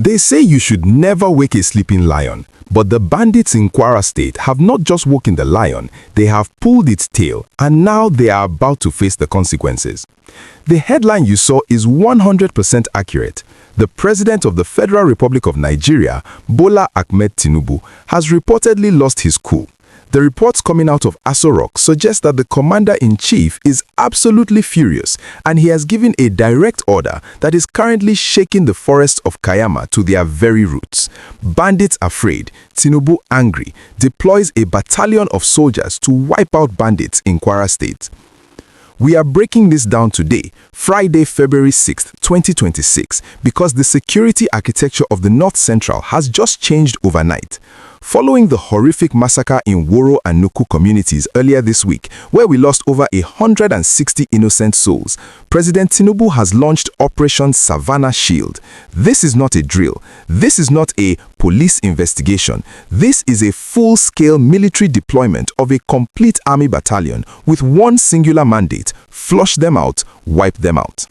They say you should never wake a sleeping lion, but the bandits in Kwara State have not just woken the lion, they have pulled its tail, and now they are about to face the consequences. The headline you saw is 100% accurate. The President of the Federal Republic of Nigeria, Bola Ahmed Tinubu, has reportedly lost his cool. The reports coming out of Aso Rock suggest that the commander-in-chief is absolutely furious, and he has given a direct order that is currently shaking the forests of Kaiama to their very roots. Bandits afraid, Tinubu angry, deploys a battalion of soldiers to wipe out bandits in Kwara State. We are breaking this down today, Friday, February 6, 2026, because the security architecture of the North Central has just changed overnight. Following the horrific massacre in Woro and Nuku communities earlier this week, where we lost over 160 innocent souls, President Tinubu has launched Operation Savannah Shield. This is not a drill. This is not a police investigation. This is a full-scale military deployment of a complete army battalion with one singular mandate: flush them out, wipe them out.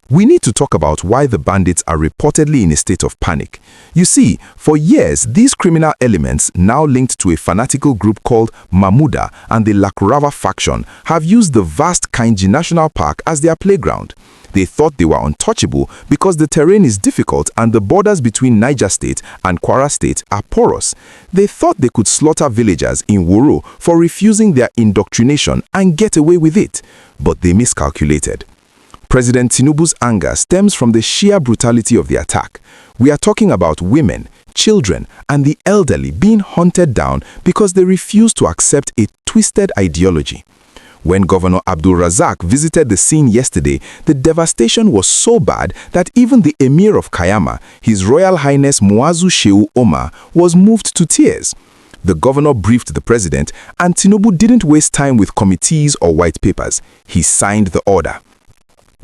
We need to talk about why the bandits are reportedly in a state of panic. You see, for years, these criminal elements, now linked to a fanatical group called Mamuda and the Lakurava faction, have used the vast Kainji National Park as their playground. They thought they were untouchable because the terrain is difficult and the borders between Niger State and Kwara State are porous. They thought they could slaughter villagers in Woro for refusing their indoctrination and get away with it. But they miscalculated. President Tinubu's anger stems from the sheer brutality of the attack. We are talking about women, children, and the elderly being hunted down because they refuse to accept a twisted ideology. When Governor Abdulrazaq visited the scene yesterday, the devastation was so bad that even the Emir of Kaiama, His Royal Highness Muazu Shehu Omar, was moved to tears. The governor briefed the president, and Tinubu didn't waste time with committees or white papers. He signed the order.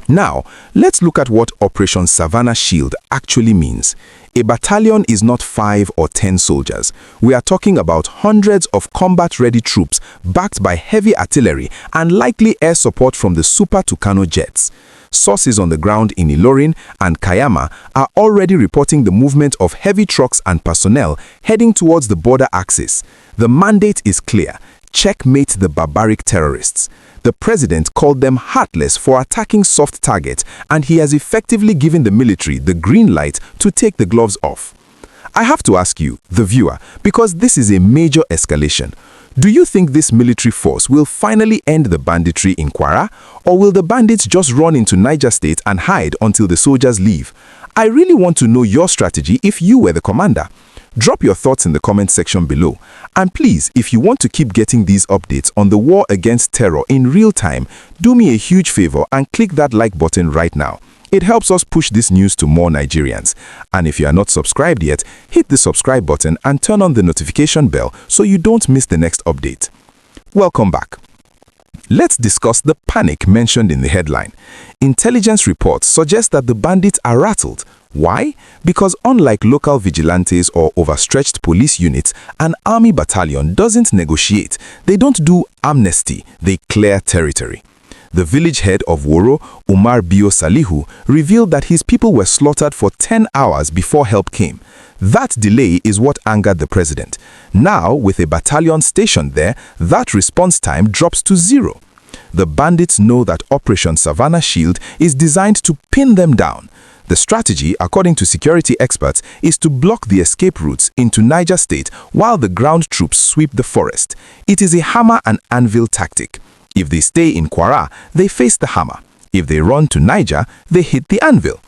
Now, let's look at what Operation Savannah Shield actually means. A battalion is not 5 or 10 soldiers. We are talking about hundreds of combat-ready troops backed by heavy artillery and likely air support from the Super Tucano jets. Sources on the ground in Ilorin and Kaiama are already reporting the movement of heavy trucks and personnel heading towards the border axis. The mandate is clear: checkmate the barbaric terrorists. The president called them heartless for attacking soft targets, and he has effectively given the military the green light to take the gloves off. I have to ask you, the viewer, because this is a major escalation. Do you think this military force will finally end the banditry in Kwara, or will the bandits just run into Niger State and hide until the soldiers leave? I really want to know your strategy if you were the commander. Drop your thoughts in the comment section below. And please, if you want to keep getting these updates on the war against terror in real time, do me a huge favor and click that like button right now. It helps us push this news to more Nigerians. And if you are not subscribed yet, hit the subscribe button and turn on the notification bell so you don't miss the next update. Welcome back. Let's discuss the panic mentioned in the headline. Intelligence reports suggest that the bandits are rattled. Why? Because unlike local vigilantes or overstretched police units, an army battalion doesn't negotiate. They don't do amnesty, they clear territory. The village head of Woro, Umar Bio Salihu, revealed that his people were slaughtered for 10 hours before help came. That delay is what angered the president. Now, with a battalion stationed there, that response time drops to 0. The bandits know that Operation Savannah Shield is designed to pin them down. The strategy, according to security experts, is to block the escape routes into Niger State while the ground troops sweep the forest. It is a hammer and anvil tactic. If they stay in Kwara, they face the hammer. If they run to Niger, they hit the anvil.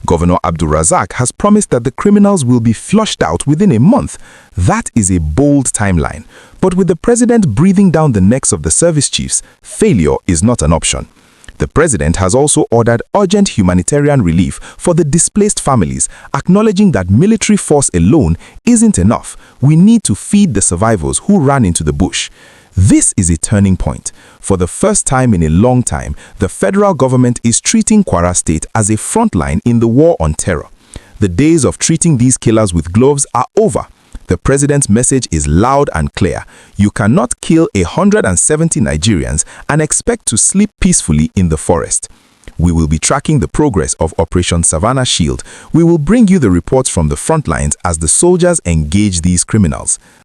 Governor Abdulrazaq has promised that the criminals will be flushed out within a month. That is a bold timeline. But with the president breathing down the necks of the service chiefs, failure is not an option. The president has also ordered urgent humanitarian relief for the displaced families, acknowledging that military force alone isn't enough. We need to feed the survivors who ran into the bush. This is a turning point. For the first time in a long time, the federal government is treating Kwara State as a frontline in the war on terror. The days of treating these killers with gloves are over. The president's message is loud and clear. You cannot kill 170 Nigerians and expect to sleep peacefully in the forest. We will be tracking the progress of Operation Savannah Shield. We will bring you the reports from the front lines as the soldiers engage these criminals.